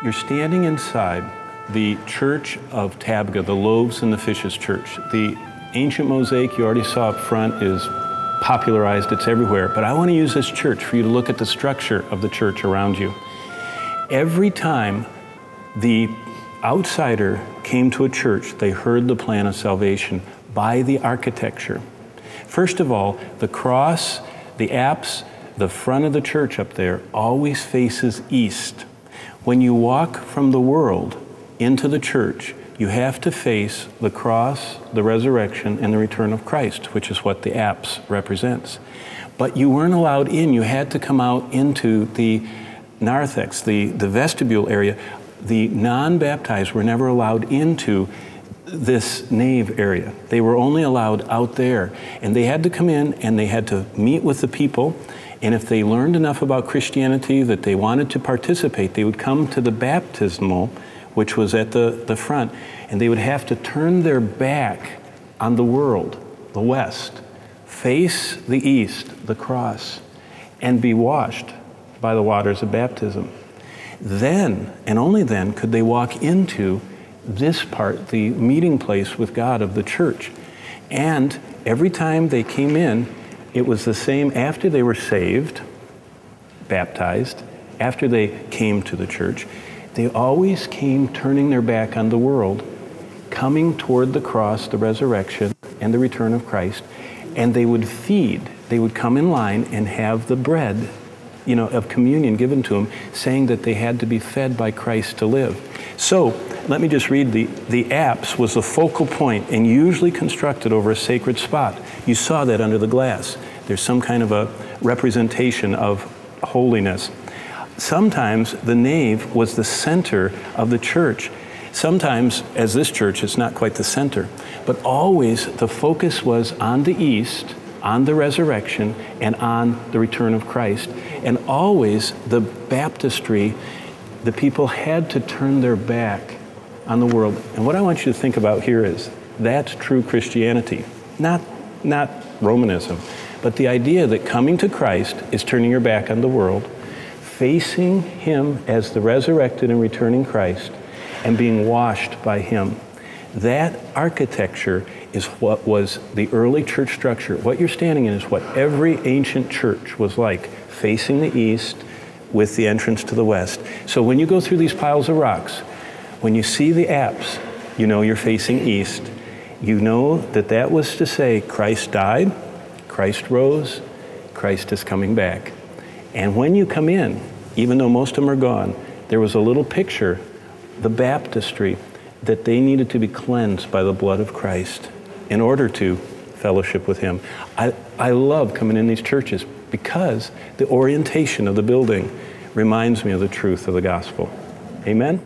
You're standing inside the Church of Tabgha, the Loaves and the Fishes Church. The ancient mosaic you already saw up front is popularized, it's everywhere. But I want to use this church for you to look at the structure of the church around you. Every time the outsider came to a church, they heard the plan of salvation by the architecture. First of all, the cross, the apse, the front of the church up there always faces east. When you walk from the world into the church, you have to face the cross, the resurrection, and the return of Christ, which is what the apse represents. But you weren't allowed in. You had to come out into the narthex, the vestibule area. The non-baptized were never allowed into this nave area. They were only allowed out there. And they had to come in and they had to meet with the people. And if they learned enough about Christianity that they wanted to participate, they would come to the baptismal, which was at the front, and they would have to turn their back on the world, the west, face the east, the cross, and be washed by the waters of baptism. Then, and only then, could they walk into this part, the meeting place with God of the church. And every time they came in, it was the same after they were saved, baptized, after they came to the church. They always came turning their back on the world, coming toward the cross, the resurrection, and the return of Christ, and they would feed. They would come in line and have the bread, of communion given to them, saying that they had to be fed by Christ to live. So, let me just read, the apse was the focal point and usually constructed over a sacred spot. You saw that under the glass. There's some kind of a representation of holiness. Sometimes the nave was the center of the church. Sometimes, as this church, it's not quite the center, but always the focus was on the east, on the resurrection, and on the return of Christ. And always the baptistry, the people had to turn their back on the world. And what I want you to think about here is, that's true Christianity, not Romanism, but the idea that coming to Christ is turning your back on the world, facing Him as the resurrected and returning Christ, and being washed by Him. That architecture is what was the early church structure. What you're standing in is what every ancient church was like, facing the east with the entrance to the west. So when you go through these piles of rocks, when you see the apse, you know you're facing east. You know that that was to say Christ died, Christ rose, Christ is coming back. And when you come in, even though most of them are gone, there was a little picture, the baptistry, that they needed to be cleansed by the blood of Christ in order to fellowship with Him. I love coming in these churches because the orientation of the building reminds me of the truth of the gospel. Amen?